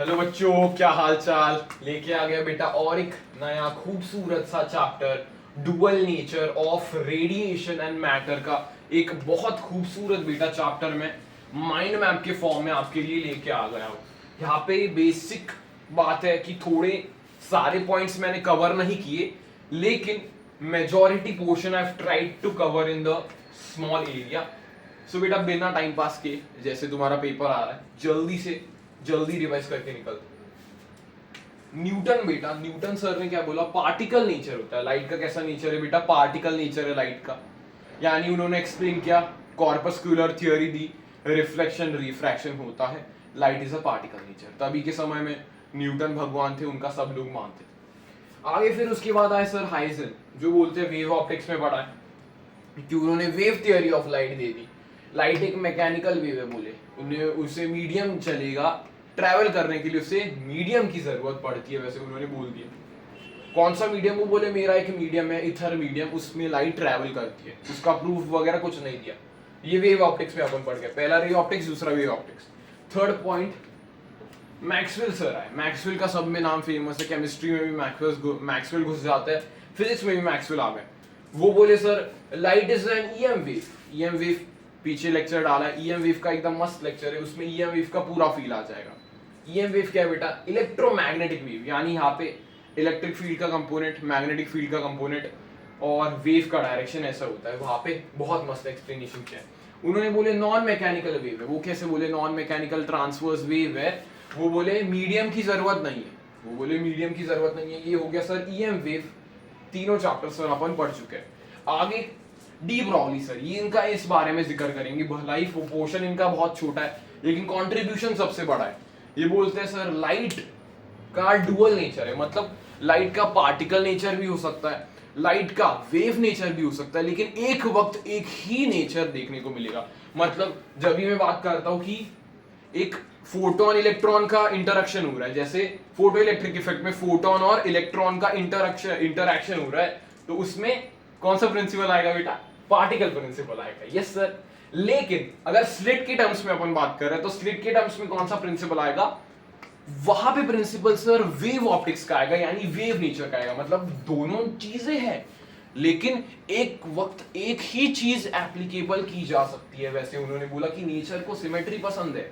Hello बच्चों, क्या हाल चाल। लेके आ गया बेटा और एक नया खूबसूरत सा chapter, dual nature of radiation and matter का। एक बहुत खूबसूरत बेटा चैप्टर में माइंड मैप के फॉर्म में आपके लिए लेके आ गया हूं। यहाँ पे बेसिक बात है कि थोड़े सारे पॉइंट्स मैंने कवर नहीं किए, लेकिन majority portion I have tried to cover in the small area. So बेटा बिना टाइम पास के, जैसे तुम्हारा पेपर आ रहा है, जल्दी से जल्दी रिवाइज करके निकल। न्यूटन बेटा, न्यूटन सर ने क्या बोला? पार्टिकल नेचर होता है लाइट का। कैसा नेचर है बेटा? पार्टिकल नेचर है लाइट का। यानी उन्होंने एक्सप्लेन किया, कॉर्पस्कुलर थ्योरी दी, रिफ्लेक्शन रिफ्रैक्शन होता है, light is a particle nature. तभी के समय में न्यूटन भगवान थे, उनका सब लोग मानते थे। आगे फिर उसके बाद आए सर हाइजन, जो बोलते हैं वेव ऑप्टिक्स में पढ़ा है कि उन्होंने wave theory of light they the. Light एक मैकेनिकल वेव है बोले, उन्हें उसे मीडियम चलेगा, ट्रैवल करने के लिए उसे मीडियम की जरूरत पड़ती है, वैसे उन्होंने बोल दिया। कौन सा मीडियम? वो बोले मेरा एक मीडियम है इथर मीडियम, उसमें लाइट ट्रैवल करती है। उसका प्रूफ वगैरह कुछ नहीं दिया। ये वेव ऑप्टिक्स में अपन पढ़ गए। पहला रे ऑप्टिक्स, दूसरा wave optics. Third point, Maxwell sir आए। मैक्सवेल का सब में नाम फेमस है, केमिस्ट्री में भी मैक्सवेल घुस जाता है, फिजिक्स में भी मैक्सवेल आ गए। वो बोले sir light is an EM wave. EM wave पीछे लेक्चर डाला है, ईएम वेव का एकदम मस्त लेक्चर है, उसमें ईएम वेव का पूरा फील आ जाएगा। ईएम वेव क्या है बेटा? इलेक्ट्रोमैग्नेटिक वेव, यानी यहाँ पे इलेक्ट्रिक फील्ड का कंपोनेंट, मैग्नेटिक फील्ड का कंपोनेंट और वेव का डायरेक्शन ऐसा होता है। वहां पे बहुत मस्त एक्सप्लेनेशन किया है उन्होंने। बोले नॉन मैकेनिकल वेव है। वो कैसे बोले? नॉन मैकेनिकल ट्रांसवर्स वेव है। वो बोले मीडियम की जरूरत नहीं है। वो बोले मीडियम की जरूरत नहीं है। ये हो गया सर ईएम वेव। तीनों चैप्टर सर अपन पढ़ चुके हैं। आगे डी ब्रॉगली सर, ये इनका इस बारे में जिक्र करेंगे। भलाई पोर्शन इनका बहुत छोटा है, लेकिन कंट्रीब्यूशन सबसे बड़ा है। ये बोलते हैं सर लाइट का डुअल नेचर है, मतलब लाइट का पार्टिकल नेचर भी हो सकता है, लाइट का वेव नेचर भी हो सकता है, लेकिन एक वक्त एक ही नेचर देखने को मिलेगा। मतलब जब भी मैं बात करता हूं कि एक फोटोन इलेक्ट्रॉन का इंटरेक्शन हो रहा है, जैसे फोटो इलेक्ट्रिक इफेक्ट में फोटोन और इलेक्ट्रॉन का इंटरेक्शन हो रहा है, तो उसमें कौन सा प्रिंसिपल आएगा बेटा? पार्टिकल प्रिंसिपल आएगा। Yes sir. लेकिन अगर स्लिट के टर्म्स में अपन बात कर रहे हैं, तो स्लिट के टर्म्स में कौन सा प्रिंसिपल आएगा? वहां पे प्रिंसिपल सर वेव ऑप्टिक्स का आएगा, यानी वेव नेचर का आएगा। मतलब दोनों चीजें हैं, लेकिन एक वक्त एक ही चीज एप्लीकेबल की जा सकती है। वैसे उन्होंने बोला कि नेचर को सिमेट्री पसंद है।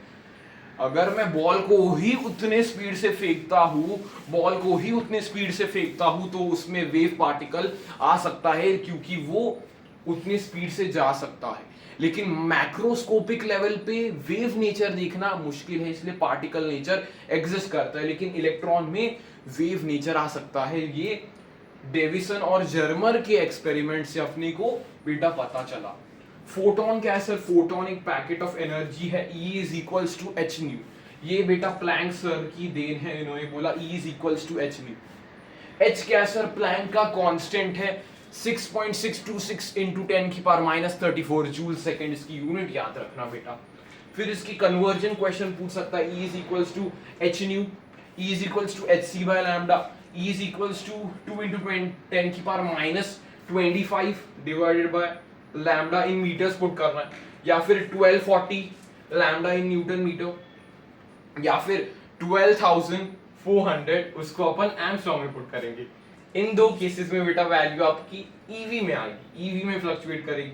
अगर मैं बॉल को ही उतने स्पीड से फेंकता हूं, बॉल को ही उतने स्पीड से फेंकता हूं, तो उसमें वेव पार्टिकल आ सकता है, क्योंकि वो उतनी स्पीड से जा सकता है। लेकिन मैक्रोस्कोपिक लेवल पे वेव नेचर देखना मुश्किल है, इसलिए पार्टिकल नेचर एग्जिस्ट करता है। लेकिन इलेक्ट्रॉन में वेव नेचर आ सकता है। ये डेविसन और जर्मर के एक्सपेरिमेंट से अपने को बेटा पता चला। फोटोन क्या है सर? फोटोन एक पैकेट ऑफ एनर्जी है, E is equals to H nu. ये बेटा प्लैंक सर की देन है, इन्होंने बोला E is equals to H nu. H क्या है सर? प्लैंक का कांस्टेंट है, 6.626 इंटू 10 की पावर -34 जूल सेकेंड, इसकी यूनिट याद रखना बेटा। फिर इसकी कन्वर्जन क्वेश्चन पूछ सकता है। E is equals to H nu, E is equals to H C by lambda, E is equals to 2 into 10 की power -25 divided by lambda in metres put करना है, या फिर 1240 लैम्डा इन न्यूटन मीटर, या फिर 12,400 उसको अपन एम्स्ट्रॉन्ग में पुट करेंगे। इन दो केसेस में बेटा वैल्यू आपकी ईवी में आएगी, ईवी में फ्लक्चुएट करेगी।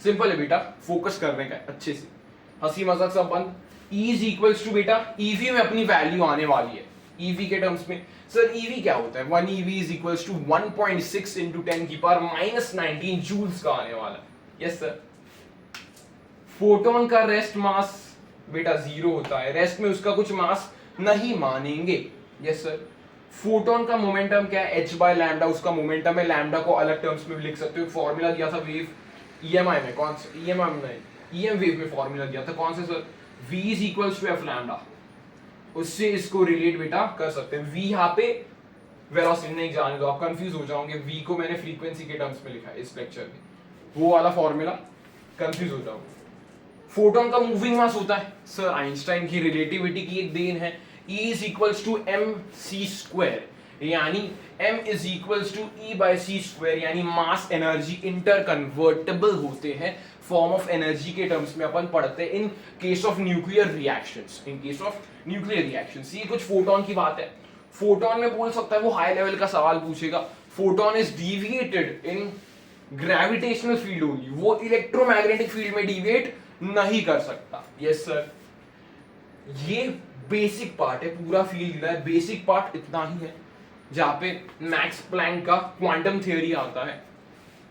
सिंपल है बेटा, फोकस करने का अच्छे से, हंसी मजाक सब बंद। E इज इक्वल्स टू बेटा ईवी में अपनी वैल्यू आने वाली है। ईवी के टर्म्स में सर ईवी क्या होता है? 1 EV is equals to 1.6 into 10 की पावर -19 जूल्स का आने वाला है। Yes sir. फोटोन का रेस्ट मास बेटा 0 होता है, रेस्ट में उसका कुछ मास नहीं मानेंगे। Yes sir. फोटोन का मोमेंटम क्या है? h बाय लैम्डा उसका मोमेंटम है। लैम्डा को अलग टर्म्स में भी लिख सकते हो। फॉर्मूला दिया था वेव EMI में, कौन सा? EMI में नहीं, EM वेव में फॉर्मूला दिया था, कौन से sir? V is equals to f lambda. उससे इसको रिलेट बेटा कर सकते हैं। V यहाँ पे वेलोसिटी नहीं, जाने दो, आप कंफ्यूज हो जाओगे। V को मैंने फ्रीक्वेंसी के टर्म्स में लिखा है इस लेक्चर में, वो वाला फॉर्मूला, कंफ्यूज हो जाओगे। फोटोन का मूविंग मास होता है सर, आइंस्टाइन की रिलेटिविटी की एक देन है। E is equals to mc square. यानी m is equals to E by C square, यानी मास एनर्जी इंटर कन्वर्टेबल होते हैं फॉर्म ऑफ एनर्जी के टर्म्स में अपन पढ़ते हैं in case of nuclear reactions. In case of nuclear reactions ये कुछ फोटोन की बात है। फोटोन में बोल सकता है वो हाई लेवल का सवाल पूछेगा, photon is deviated in gravitational field only, वो इलेक्ट्रोमैग्नेटिक फील्ड में डिविएट नहीं कर सकता। यस सर, ये बेसिक पार्ट है, पूरा फील्ड है, बेसिक पार्ट इतना ही है जहां पे मैक्स प्लैंक का क्वांटम थ्योरी आता है।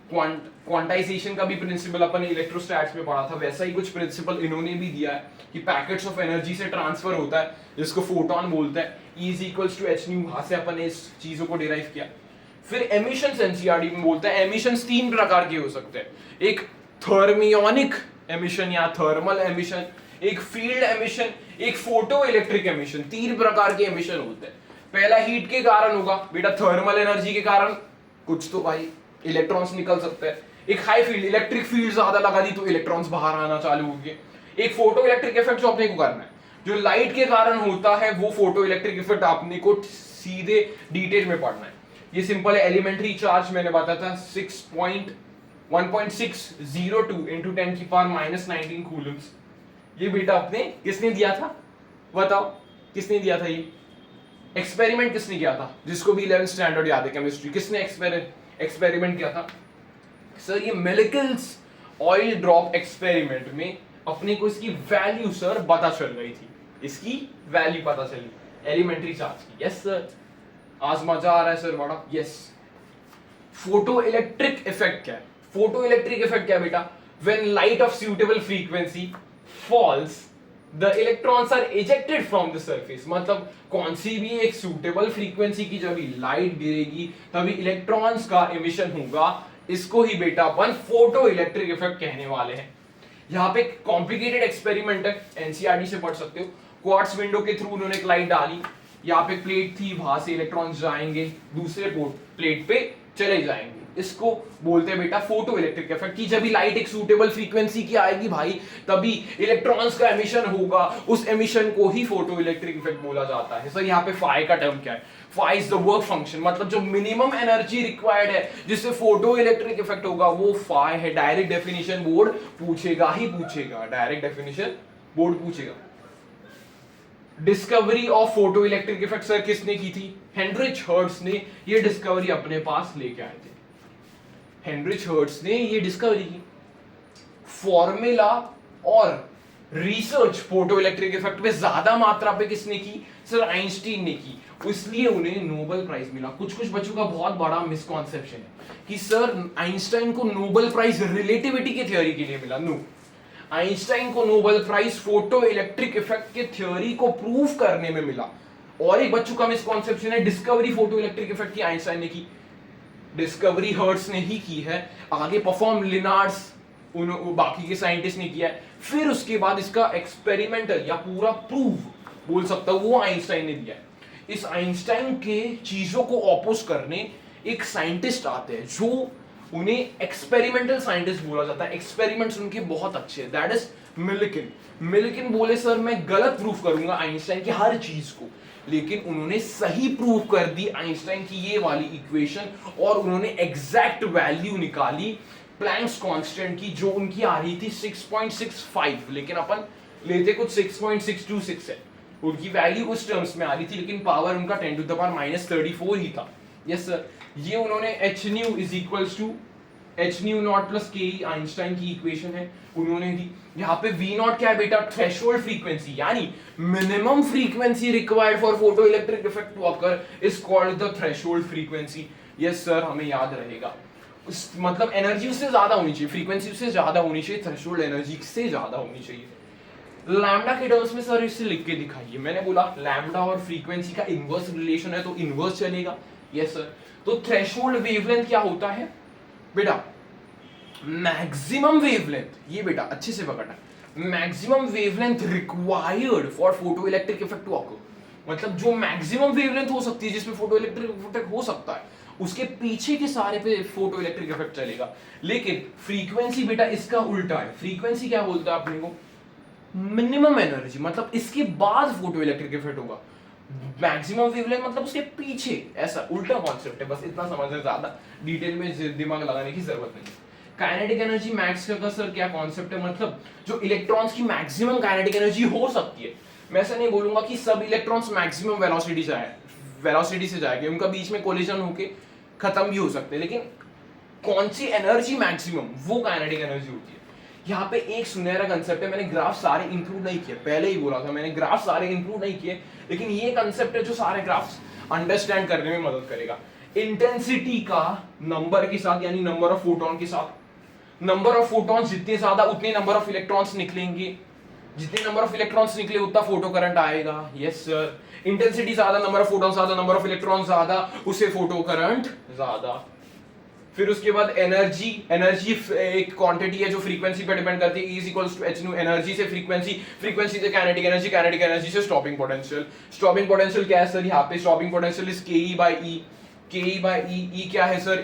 क्वांटाइजेशन का भी प्रिंसिपल अपन इलेक्ट्रोस्टैट्स में पढ़ा था, वैसा ही कुछ प्रिंसिपल इन्होंने भी दिया है कि पैकेट्स ऑफ एनर्जी से ट्रांसफर होता है जिसको फोटोन बोलते हैं। E is equals to H nu, वहां से अपन ने इस चीजों को डिराइव किया। फिर एमिशंस एनसीईआरटी में बोलते हैं एमिशंस 3 प्रकार के हो सकते हैं, एक थर्मियोनिक एमिशन या थर्मल एमिशन, एक फील्ड एमिशन, एक फोटो इलेक्ट्रिक एमिशन। 3 प्रकार के एमिशन होते हैं। पहला हीट के कारण होगा बेटा, थर्मल एनर्जी के कारण कुछ तो भाई इलेक्ट्रॉन्स निकल सकते हैं। एक हाई फील्ड, इलेक्ट्रिक फील्ड ज्यादा लगा दी तो इलेक्ट्रॉन्स बाहर आना चालू हो गए। एक फोटो इलेक्ट्रिक इफेक्ट जो अपने को करना है, जो लाइट के कारण होता है, वो फोटो इलेक्ट्रिक इफेक्ट आपने को सीधे डिटेल में पढ़ना है। ये सिंपल है, एलिमेंट्री चार्ज मैंने बताया था 1.602 into 10 की पावर -19 कूलम्स। ये बेटा अपने किसने दिया था, बताओ किसने दिया था? ये एक्सपेरिमेंट किसने किया था? जिसको भी 11th स्टैंडर्ड याद है केमिस्ट्री, किसने एक्सपेरिमेंट किया था? सर ये मिलिकल्स ऑयल ड्रॉप एक्सपेरिमेंट में अपने को इसकी वैल्यू सर पता चल गई थी, इसकी वैल्यू पता चली एलिमेंट्री चार्ज की। यस सर, आज मजा आ रहा है सर बड़ा। यस, फोटो इलेक्ट्रिक इफेक्ट क्या है? फोटो इलेक्ट्रिक इफेक्ट क्या है बेटा? When light of suitable frequency falls the electrons are ejected from the surface। मतलब कौन सी भी एक suitable frequency की जब लाइट गिरेगी तभी इलेक्ट्रॉन्स का एमिशन होगा, इसको ही बेटा अपन फोटो इलेक्ट्रिक इफेक्ट कहने वाले हैं। यहाँ पे कॉम्प्लिकेटेड एक्सपेरिमेंट है, एनसीईआरटी से पढ़ सकते हो। क्वार्ट्ज विंडो के थ्रू उन्होंने एक लाइट डाली, यहाँ पे प्लेट थी, वहां से इलेक्ट्रॉन्स जाएंगे दूसरे प्लेट पे चले जाएंगे, इसको बोलते हैं बेटा फोटो इलेक्ट्रिक इफेक्ट। की जब लाइट एक सूटेबल फ्रीक्वेंसी की आएगी भाई तभी इलेक्ट्रॉन्स का एमिशन होगा, उस एमिशन को ही फोटो इलेक्ट्रिक इफेक्ट बोला जाता है। सर यहाँ पे फाई का टर्म क्या है? Phi is the work function, मतलब जो मिनिमम एनर्जी रिक्वायर्ड है जिससे फोटो इलेक्ट्रिक इफेक्ट होगा वो फाई है। डायरेक्ट डेफिनेशन बोर्ड पूछेगा ही पूछेगा, डायरेक्ट डेफिनेशन बोर्ड पूछेगा। Discovery of photo electric effect sir किसने की थी? हेनरिच हर्ट्ज ने ये डिस्कवरी अपने पास लेके आए थे। हेनरिच हर्ट्ज ने ये डिस्कवरी की। फॉर्मूला और रिसर्च फोटो इलेक्ट्रिक इफेक्ट पे ज्यादा मात्रा पे किसने की? सर आइंस्टीन ने की, इसलिए उन्हें नोबेल प्राइज मिला। कुछ कुछ बच्चों का बहुत बड़ा मिसकॉन्सेप्शन है कि सर आइंस्टाइन को नोबेल प्राइज रिलेटिविटी की थ्योरी के लिए मिला। नो, आइंस्टाइन को Nobel prize photoelectric effect के थ्योरी को प्रूव करने में मिला। और एक बच्चों का मिसकॉन्सेप्शन है डिस्कवरी फोटो इलेक्ट्रिक इफेक्ट की आइंस्टाइन ने की, डिस्कवरी हर्ट्ज ने ही की है। आगे परफॉर्म लिनार्ड्स उन बाकी के साइंटिस्ट ने किया है। फिर उसके बाद इसका एक्सपेरिमेंटल या पूरा प्रूव बोल सकता हूं वो आइंस्टाइन ने दिया है। इस आइंस्टाइन के चीजों को ऑपोज करने एक साइंटिस्ट आते हैं जो उन्हें एक्सपेरिमेंटल साइंटिस्ट बोला जाता है। एक्सपेरिमेंट्स उनके बहुत अच्छे हैं, दैट इज मिल्किन। मिल्किन बोले सर मैं गलत प्रूफ करूंगा आइंस्टाइन की हर चीज को, लेकिन उन्होंने सही प्रूफ कर दी आइंस्टाइन की ये वाली इक्वेशन और उन्होंने एग्जैक्ट वैल्यू निकाली प्लैंक्स कांस्टेंट की जो उनकी आ रही थी 6.65, लेकिन अपन लेते कुछ 6.626 है। उनकी वैल्यू उस टर्म्स में आ रही थी लेकिन पावर उनका 10⁻⁻34 ही था। यस सर, ये उन्होंने h nu is equals to h nu naught plus K Einstein की इक्वेशन है उन्होंने दी। यहाँ पे v नॉट क्या है बेटा? थ्रेशोल्ड फ्रीक्वेंसी, यानी minimum frequency required for photoelectric effect to occur is called the threshold frequency. Yes sir, हमें याद रहेगा। मतलब एनर्जी उससे ज्यादा होनी चाहिए, फ्रीक्वेंसी उससे ज्यादा होनी चाहिए, थ्रेशोल्ड एनर्जी से ज्यादा होनी चाहिए। लैम्डा के टर्म्स में सर इसे लिख के दिखाइए। मैंने बोला लैम्डा और फ्रीक्वेंसी का इनवर्स रिलेशन है तो इनवर्स चलेगा। यस सर, तो थ्रेशोल्ड वेवलेंथ क्या होता है बेटा? मैक्सिमम वेवलेंथ, ये बेटा अच्छे से पकड़ना, maximum wavelength required for photoelectric effect to occur. मतलब जो मैक्सिमम वेवलेंथ हो सकती है जिसमें फोटो इलेक्ट्रिक इफेक्ट हो सकता है उसके पीछे के सारे पे फोटो इलेक्ट्रिक इफेक्ट चलेगा। लेकिन फ्रीक्वेंसी बेटा इसका उल्टा है। फ्रीक्वेंसी क्या बोलता है अपने को? मिनिमम एनर्जी, मतलब इसके बाद फोटो इलेक्ट्रिक इफेक्ट होगा। मैक्सिमम वेवलेंथ मतलब उसके पीछे, ऐसा उल्टा कॉन्सेप्ट है, बस इतना समझना, ज्यादा डिटेल में दिमाग लगाने की जरूरत नहीं। काइनेटिक एनर्जी मैक्स का सर क्या कॉन्सेप्ट है, मतलब जो इलेक्ट्रॉन्स की मैक्सिमम काइनेटिक एनर्जी हो सकती है। मैं ऐसा नहीं बोलूंगा कि सब इलेक्ट्रॉन्स मैक्सिमम वेलोसिटी से जाएंगे, उनका बीच में कोलिजन होके खत्म भी हो सकते हैं, लेकिन कौन सी एनर्जी मैक्सिमम, वो काइनेटिक एनर्जी होती है। यहाँ पे एक सुनहरा कंसेप्ट है, मैंने ग्राफ सारे इंक्लूड नहीं किए, पहले ही बोला था मैंने ग्राफ सारे इंक्लूड नहीं किए, लेकिन ये कंसेप्ट है जो सारे ग्राफ्स अंडरस्टैंड करने में मदद करेगा। इंटेंसिटी का नंबर के साथ, यानी नंबर ऑफ फोटोन के साथ, नंबर ऑफ फोटॉन्स जितने ज्यादा उतने नंबर ऑफ इलेक्ट्रॉन्स निकलेंगे, जितने नंबर ऑफ इलेक्ट्रॉन्स निकले उतना फोटो करंट आएगा। यस सर, इंटेंसिटी ज्यादा, नंबर ऑफ फोटॉन्स ज्यादा, नंबर ऑफ इलेक्ट्रॉन्स ज्यादा, उससे फोटो करंट ज्यादा। फिर उसके बाद एनर्जी एक क्वांटिटी है जो फ्रीक्वेंसी पे डिपेंड करती है, E equals to H nu, energy से फ्रीक्वेंसी से काइनेटिक एनर्जी से स्टॉपिंग पोटेंशियल क्या है सर, यहाँ पे stopping potential is ke by e क्या है सर,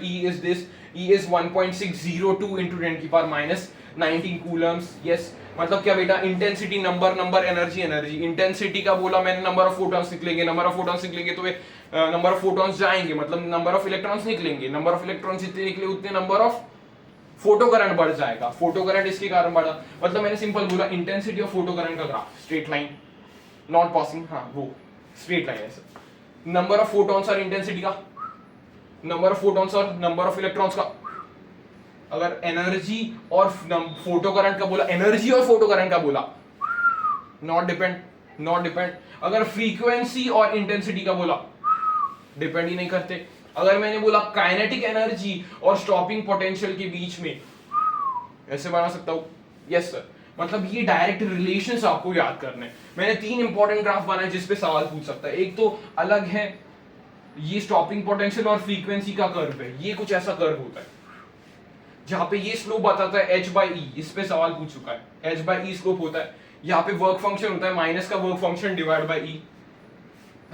E is 1.602 into 10 की पावर माइनस 19 कूलम्स। यस, मतलब क्या बेटा, इंटेंसिटी नंबर, एनर्जी इंटेंसिटी का बोला मैंने, नंबर ऑफ फोटॉन्स निकलेंगे तो नंबर ऑफ फोटॉन्स जाएंगे, मतलब नंबर ऑफ इलेक्ट्रॉन्स निकलेंगे, नंबर ऑफ इलेक्ट्रॉन्स जितने निकले उतने नंबर ऑफ फोटो करंट बढ़ जाएगा। फोटो करंट इसके कारण बढ़ा, मतलब मैंने सिंपल बोला इंटेंसिटी ऑफ फोटो करंट का graph, straight line, not passing, हाँ वो स्ट्रेट लाइन है सर। नंबर ऑफ फोटॉन्स और इंटेंसिटी का, नंबर ऑफ फोटॉन्स और नंबर ऑफ इलेक्ट्रॉन्स का। अगर एनर्जी और फोटो करंट का बोला, एनर्जी और फोटो करंट का बोला, नॉट डिपेंड। अगर फ्रीक्वेंसी और इंटेंसिटी का बोला, डिपेंड ही नहीं करते। अगर मैंने बोला काइनेटिक एनर्जी और स्टॉपिंग पोटेंशियल के बीच में, ऐसे बना सकता हूं। यस सर, मतलब ये डायरेक्ट रिलेशंस आपको याद करने। मैंने 3 इंपॉर्टेंट ग्राफ बनाए जिस पे सवाल पूछ सकता है। एक तो अलग है, ये स्टॉपिंग पोटेंशियल और फ्रीक्वेंसी का कर्व है, ये कुछ ऐसा कर्व होता है जहां पे ये स्लोप बताता है h/e, इस पे सवाल पूछ चुका है, h/e स्लोप होता है। यहाँ पे वर्क फंक्शन होता है माइनस का work function divide by e,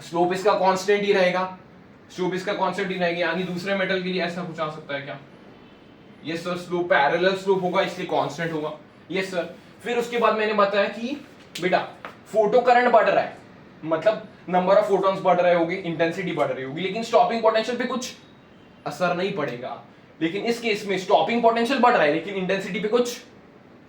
slope इसका कांस्टेंट ही रहेगा, यानी दूसरे मेटल के लिए ऐसा कुछ आ सकता है क्या? Yes sir, slope parallel slope होगा इसलिए कांस्टेंट होगा। यस सर, फिर उसके बाद मैंने बताया कि बेटा फोटो करंट बढ़ रहा है, मतलब नंबर ऑफ फोटॉन्स बढ़ रहे होंगे, इंटेंसिटी बढ़ रही होगी, लेकिन स्टॉपिंग पोटेंशियल पे कुछ असर नहीं पड़ेगा। लेकिन इस केस में स्टॉपिंग पोटेंशियल बढ़ रहा है लेकिन इंटेंसिटी पे कुछ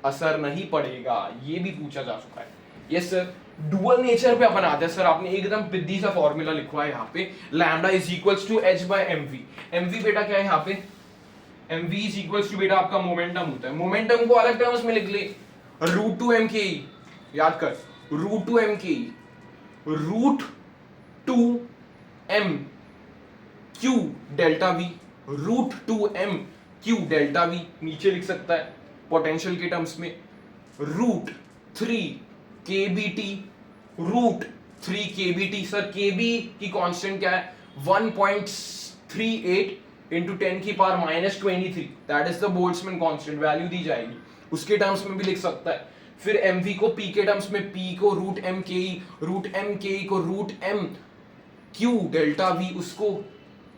असर नहीं पड़ेगा, ये भी पूछा जा चुका है। यस सर, डुअल नेचर पे अपन आते हैं सर। आपने एकदम पिद्दी सा फॉर्मूला लिखवा है यहाँ पे, lambda is equals to h by mv। mv बेटा क्या है यहाँ पे, mv इज इक्वल्स टू बेटा आपका मोमेंटम होता है। मोमेंटम को अलग टर्म्स में लिख ले, √2mke, याद कर, √2mke, √2m q delta v, √2m q delta v नीचे लिख सकता है पोटेंशियल के टर्म्स में, √3 kbt, √3 kbt। सर kb की कांस्टेंट क्या है, 1.38 into 10 की power minus 23, that is the Boltzmann constant, value दी जाएगी, उसके टर्म्स में भी लिख सकता है। फिर mv को p के टर्म्स में, p को √mke को √mq डेल्टा v, उसको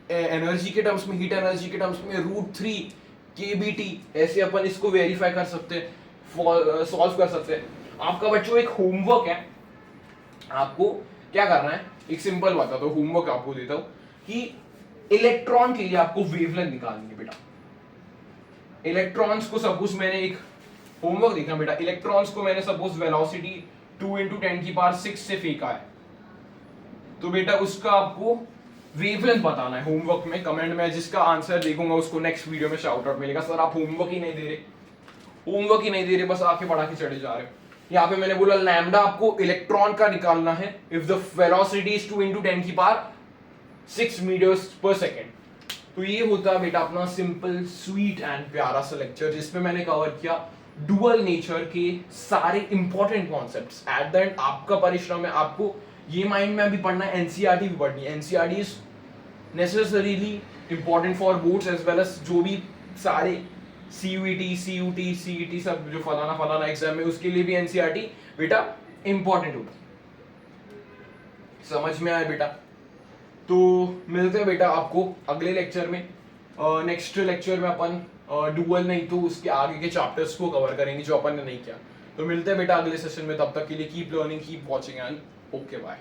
एनर्जी के टर्म्स में, हीट एनर्जी के टर्म्स में √3 kbt। ऐसे अपन इसको वेरीफाई कर सकते हैं, सॉल्व कर सकते हैं। आपका बच्चों एक होमवर्क है, आपको क्या करना है, एक सिंपल बताता हूं, होमवर्क आपको देता हूं कि इलेक्ट्रॉन के लिए आपको वेवलेंथ निकालनी है बेटा। इलेक्ट्रॉन्स को सपोज मैंने एक होमवर्क देखना बेटा, इलेक्ट्रॉन्स को मैंने सपोज वेलोसिटी 2 into 10 की पावर 6 से फेंका है, तो बेटा उसका आपको वेवलेंथ बताना है होमवर्क में। कमेंट में जिसका आंसर देखूंगा उसको नेक्स्ट वीडियो में शाउट आउट मिलेगा। सर आप होमवर्क ही नहीं दे रहे, बस आके बढ़ा के चढ़े जा रहे हो। यहाँ पे मैंने बोला लैम्डा आपको इलेक्ट्रॉन का निकालना है if the velocity is 2 into 10 की पावर 6 meters per second। तो ये होता है बेटा अपना सिंपल स्वीट एंड प्यारा सा लेक्चर, जिसमें मैंने कवर किया डुअल नेचर के सारे important concepts. At the end आपका परिश्रम है, आपको ये माइंड में अभी पढ़ना है, एनसीईआरटी भी पढ़नी है। NCERT is necessarily important for boards as well as जो भी सारे सीयूईटी, सीयूटी, सीईटी सब जो फलाना एग्जाम में, उसके लिए भी एनसीईआरटी बेटा इंपॉर्टेंट होता है। समझ में आया बेटा? तो मिलते हैं बेटा आपको अगले लेक्चर में। नेक्स्ट लेक्चर में अपन डुअल नहीं तो उसके आगे के चैप्टर्स को कवर करेंगे जो अपन ने नहीं किया। तो मिलते हैं बेटा अगले सेशन में, तब तक के लिए keep learning, keep watching and okay bye.